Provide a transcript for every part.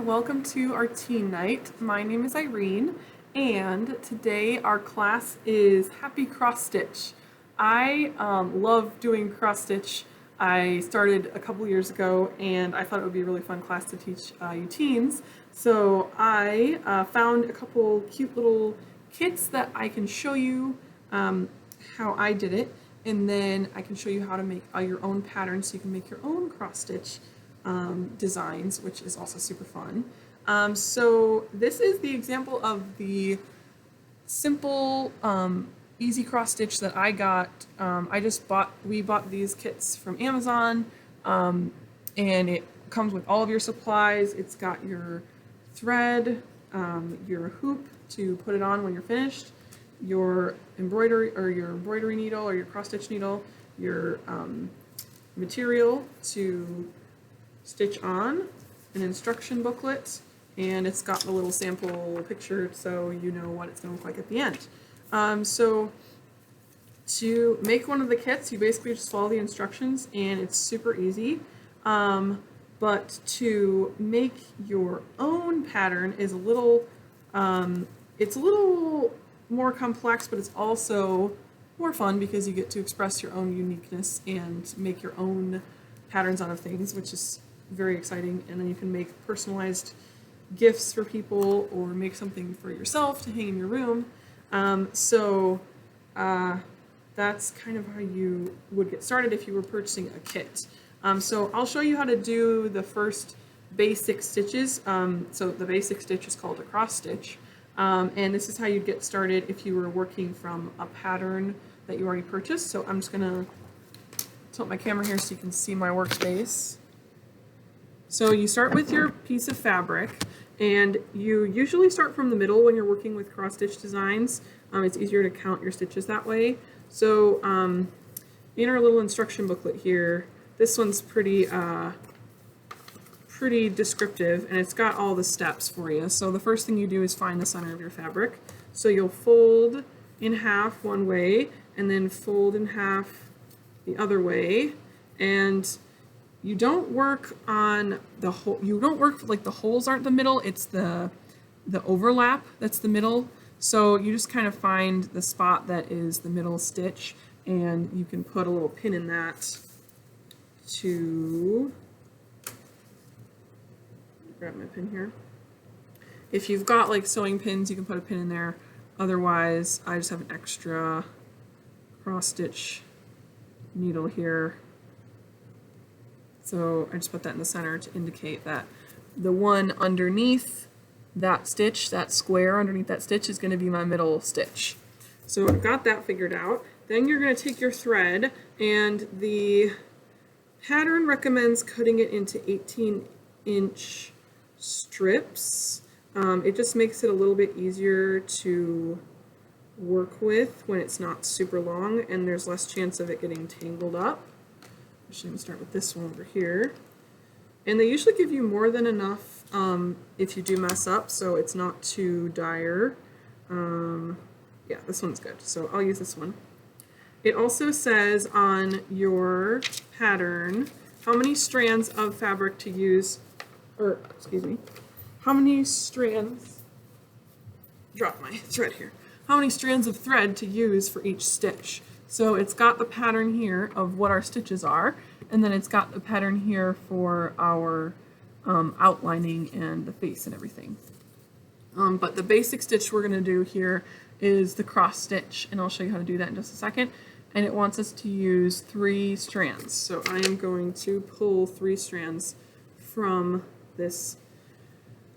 welcome to our teen night. My name is Irene, and today our class is Happy Cross Stitch. I love doing cross stitch. I started a couple years ago, and I thought it would be a really fun class to teach you teens. So I found a couple cute little kits that I can show you how I did it, and then I can show you how to make your own patterns so you can make your own cross stitch designs, which is also super fun. So this is the example of the simple easy cross stitch that I got. We bought these kits from Amazon, and it comes with all of your supplies. It's got your thread, your hoop to put it on when you're finished, your embroidery needle or your cross stitch needle, your material to stitch on, an instruction booklet, and it's got the little sample picture so you know what it's going to look like at the end. So to make one of the kits, you basically just follow the instructions and it's super easy. But to make your own pattern is it's a little more complex, but it's also more fun because you get to express your own uniqueness and make your own patterns out of things, which is very exciting. And then you can make personalized gifts for people or make something for yourself to hang in your room. That's kind of how you would get started if you were purchasing a kit. So I'll show you how to do the first basic stitches. So the basic stitch is called a cross stitch. And this is how you'd get started if you were working from a pattern that you already purchased. So I'm just gonna tilt my camera here so you can see my workspace. So you start with your piece of fabric, and you usually start from the middle when you're working with cross stitch designs. It's easier to count your stitches that way. So in our little instruction booklet here, this one's pretty descriptive, and it's got all the steps for you. So the first thing you do is find the center of your fabric. So you'll fold in half one way and then fold in half the other way, and you don't work on the hole. You don't work like the holes aren't the middle. It's the overlap that's the middle. So you just kind of find the spot that is the middle stitch, and you can put a little pin in that to grab my pin here. If you've got like sewing pins, you can put a pin in there. Otherwise, I just have an extra cross stitch needle here. So I just put that in the center to indicate that the one underneath that stitch, that square underneath that stitch, is going to be my middle stitch. So I've got that figured out. Then you're going to take your thread, and the pattern recommends cutting it into 18-inch strips. It just makes it a little bit easier to work with when it's not super long, and there's less chance of it getting tangled up. Actually, I'm going to start with this one over here. And they usually give you more than enough if you do mess up, so it's not too dire. Yeah, this one's good, so I'll use this one. It also says on your pattern how many strands of fabric to use, or excuse me, how many strands, drop my thread here, how many strands of thread to use for each stitch. So it's got the pattern here of what our stitches are, and then it's got the pattern here for our outlining and the face and everything. But the basic stitch we're going to do here is the cross stitch, and I'll show you how to do that in just a second. And it wants us to use 3 strands. So I am going to pull 3 strands from this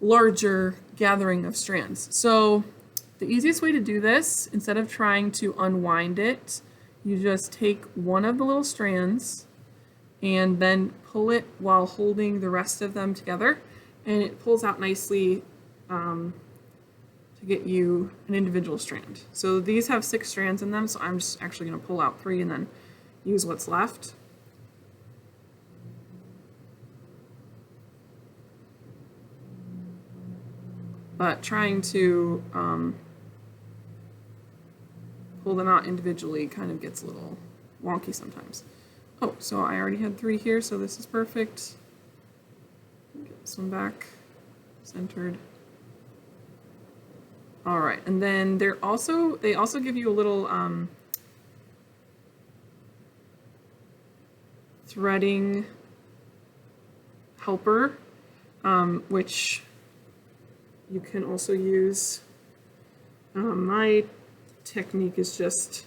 larger gathering of strands. So the easiest way to do this, instead of trying to unwind it, you just take one of the little strands and then pull it while holding the rest of them together, and it pulls out nicely to get you an individual strand. So these have 6 strands in them, so I'm just actually going to pull out 3 and then use what's left. But trying to pull them out individually kind of gets a little wonky sometimes. Oh, so I already had 3 here, so this is perfect. Get this one back. centered. All right, and then they also give you a little threading helper, which you can also use. My technique is just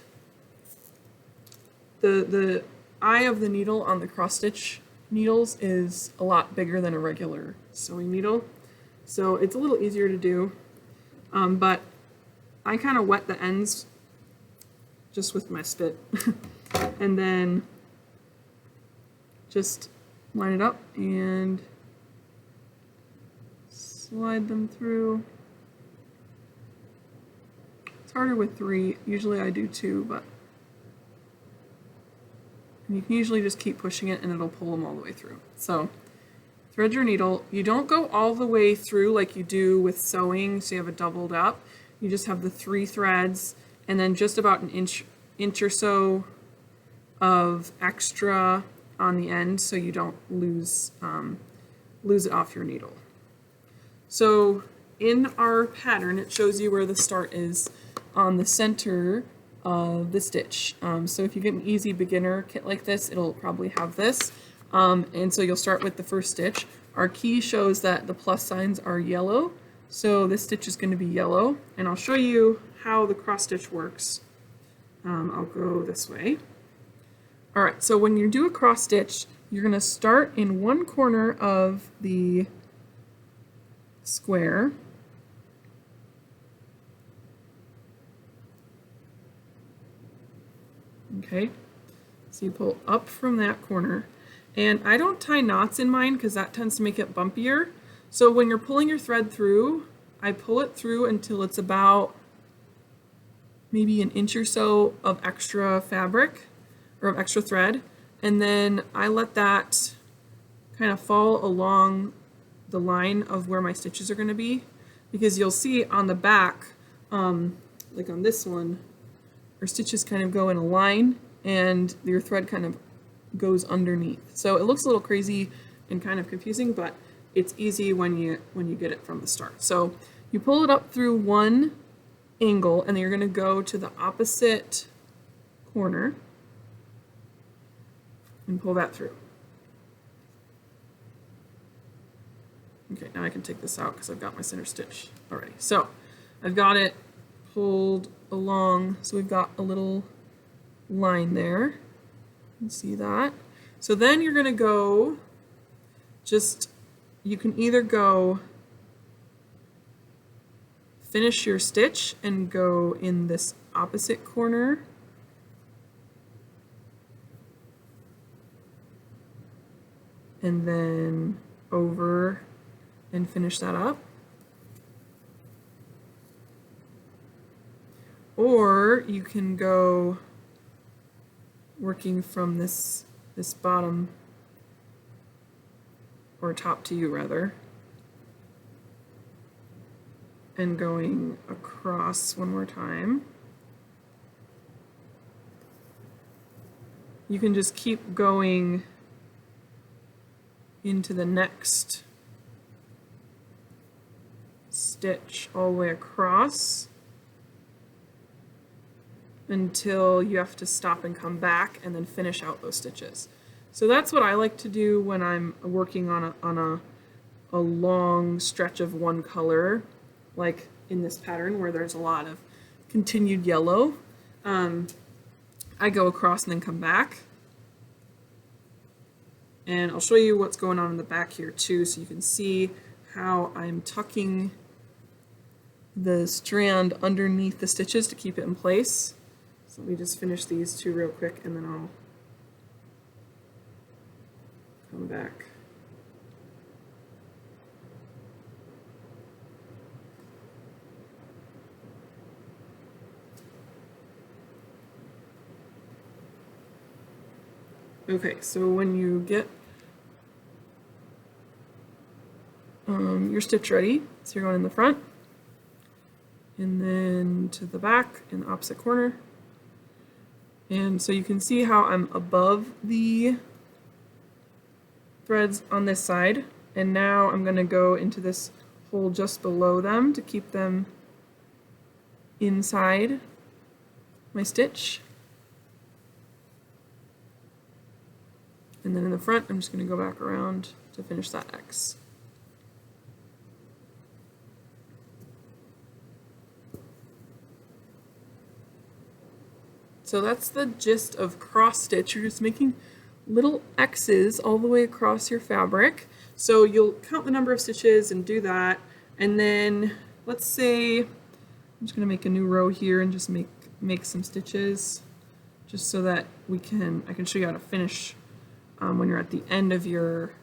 the eye of the needle on the cross stitch needles is a lot bigger than a regular sewing needle, so it's a little easier to do. But I kind of wet the ends just with my spit and then just line it up and slide them through. It's harder with 3. Usually I do 2, but you can usually just keep pushing it and it'll pull them all the way through. So thread your needle. You don't go all the way through like you do with sewing, so you have it doubled up. You just have the 3 threads and then just about an inch or so of extra on the end so you don't lose it off your needle. So in our pattern, it shows you where the start is on the center of the stitch. So if you get an easy beginner kit like this, it'll probably have this. And so you'll start with the first stitch. Our key shows that the plus signs are yellow, so this stitch is going to be yellow, and I'll show you how the cross stitch works. I'll go this way. All right, so when you do a cross stitch, you're going to start in one corner of the square. Okay, so you pull up from that corner. And I don't tie knots in mine because that tends to make it bumpier. So when you're pulling your thread through, I pull it through until it's about maybe an inch or so of extra fabric or of extra thread. And then I let that kind of fall along the line of where my stitches are going to be, because you'll see on the back, like on this one, our stitches kind of go in a line and your thread kind of goes underneath. So it looks a little crazy and kind of confusing, but it's easy when you get it from the start. So you pull it up through one angle and then you're going to go to the opposite corner and pull that through. Okay, now I can take this out because I've got my center stitch already. So I've got it pulled along, so we've got a little line there. You see that? So then you're going to go, you can either go finish your stitch and go in this opposite corner, and then over and finish that up. Or you can go working from this bottom, or top to you rather, and going across one more time. You can just keep going into the next stitch all the way across until you have to stop and come back and then finish out those stitches. So that's what I like to do when I'm working on a long stretch of one color, like in this pattern where there's a lot of continued yellow. I go across and then come back. And I'll show you what's going on in the back here too, so you can see how I'm tucking the strand underneath the stitches to keep it in place. So let me just finish these two real quick and then I'll come back. Okay, so when you get your stitch ready, so you're going in the front and then to the back in the opposite corner. And so you can see how I'm above the threads on this side, and now I'm going to go into this pull just below them to keep them inside my stitch. And then in the front, I'm just going to go back around to finish that X. So that's the gist of cross stitch. You're just making little X's all the way across your fabric. So you'll count the number of stitches and do that. And then let's say, I'm just going to make a new row here and just make some stitches just so that I can show you how to finish when you're at the end of your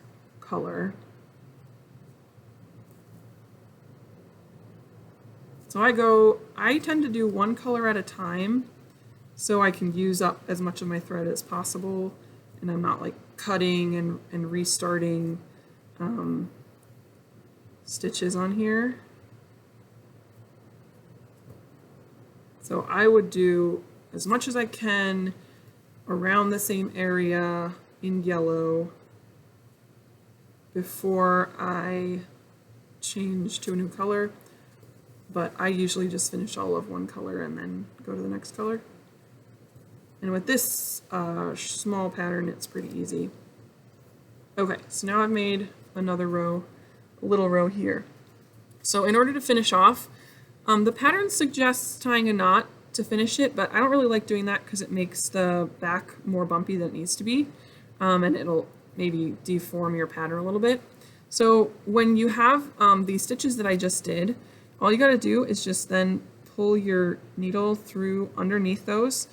color. So I tend to do one color at a time so I can use up as much of my thread as possible, and I'm not like cutting and restarting stitches on here. So I would do as much as I can around the same area in yellow before I change to a new color, but I usually just finish all of one color and then go to the next color. And with this small pattern, it's pretty easy. Okay, so now I've made another row, a little row here. So in order to finish off, the pattern suggests tying a knot to finish it, but I don't really like doing that because it makes the back more bumpy than it needs to be, and it'll maybe deform your pattern a little bit. So when you have these stitches that I just did, all you got to do is just then pull your needle through underneath those,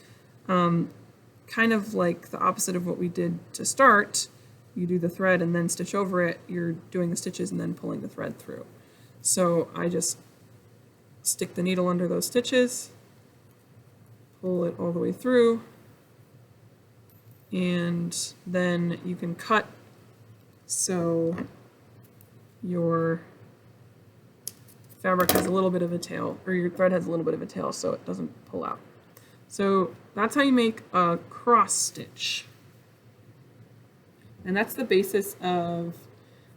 kind of like the opposite of what we did to start. You do the thread and then stitch over it. You're doing the stitches and then pulling the thread through. So I just stick the needle under those stitches, pull it all the way through, and then you can cut so your fabric has a little bit of a tail, or your thread has a little bit of a tail so it doesn't pull out. So that's how you make a cross stitch. And that's the basis of,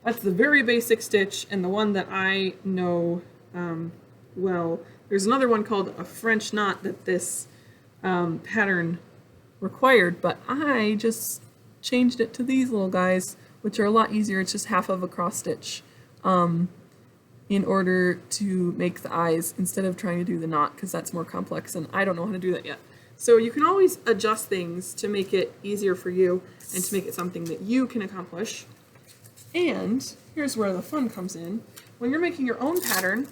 that's the very basic stitch and the one that I know well. There's another one called a French knot that this pattern required, but I just changed it to these little guys, which are a lot easier. It's just half of a cross stitch in order to make the eyes instead of trying to do the knot, because that's more complex and I don't know how to do that yet. So you can always adjust things to make it easier for you and to make it something that you can accomplish. And here's where the fun comes in. When you're making your own pattern,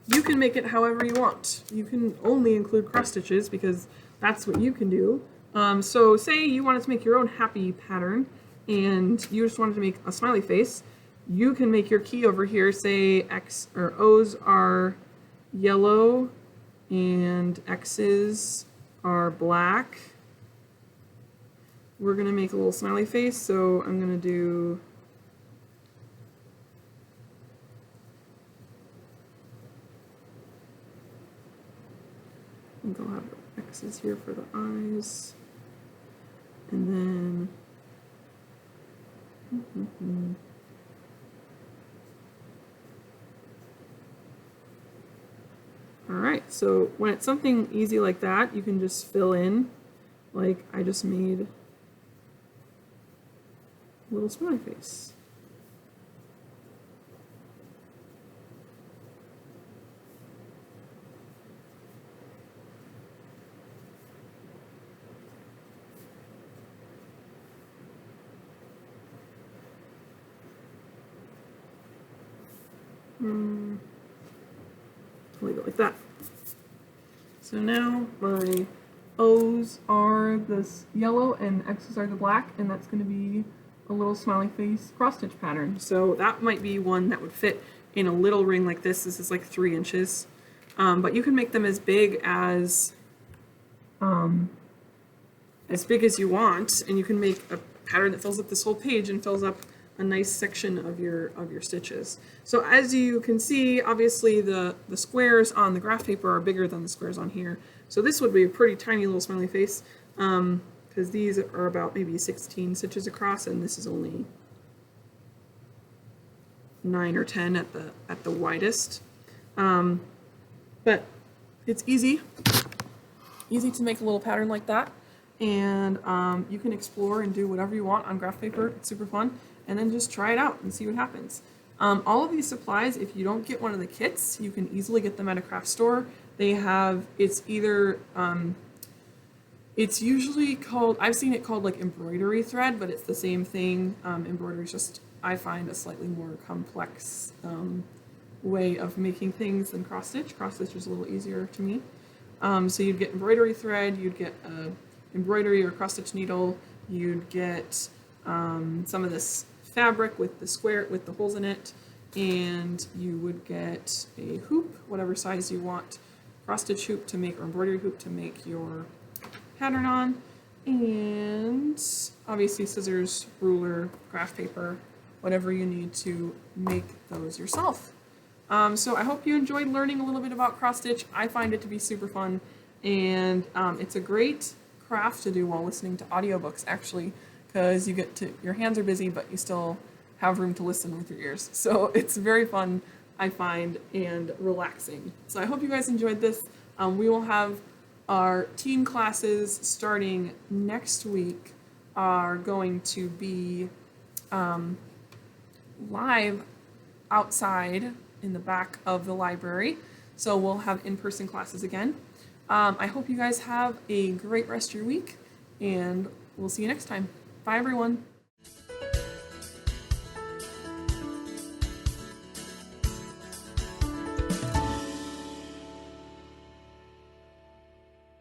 you can make it however you want. You can only include cross stitches because that's what you can do. So say you wanted to make your own happy pattern and you just wanted to make a smiley face, you can make your key over here, say X or O's are yellow and X's are black. We're gonna make a little smiley face, so I'm gonna do I think I'll have X's here for the eyes, and then Alright, so when it's something easy like that, you can just fill in, like I just made a little smiley face. Leave it like that. So now my O's are this yellow and X's are the black, and that's going to be a little smiley face cross stitch pattern. So that might be one that would fit in a little ring like this. This is like 3 inches, but you can make them as big as you want, and you can make a pattern that fills up this whole page and fills up a nice section of your stitches. So as you can see, obviously the squares on the graph paper are bigger than the squares on here. So this would be a pretty tiny little smiley face, because these are about maybe 16 stitches across, and this is only 9 or 10 at the widest. But it's easy to make a little pattern like that. And you can explore and do whatever you want on graph paper. It's super fun. And then just try it out and see what happens. All of these supplies, if you don't get one of the kits, you can easily get them at a craft store. They have, it's either, it's usually called, I've seen it called like embroidery thread, but it's the same thing. Embroidery is just, I find, a slightly more complex way of making things than cross stitch. Cross stitch is a little easier to me. So you'd get embroidery thread, you'd get embroidery or cross stitch needle, you'd get some of this fabric with the square, with the holes in it, and you would get a hoop, whatever size you want, cross stitch hoop to make, or embroidery hoop to make your pattern on, and obviously scissors, ruler, graph paper, whatever you need to make those yourself. So I hope you enjoyed learning a little bit about cross stitch. I find it to be super fun, and it's a great craft to do while listening to audiobooks, actually, because you get to, your hands are busy, but you still have room to listen with your ears. So it's very fun, I find, and relaxing. So I hope you guys enjoyed this. We will have our teen classes starting next week are going to be live outside in the back of the library. So we'll have in-person classes again. I hope you guys have a great rest of your week, and we'll see you next time. Bye, everyone.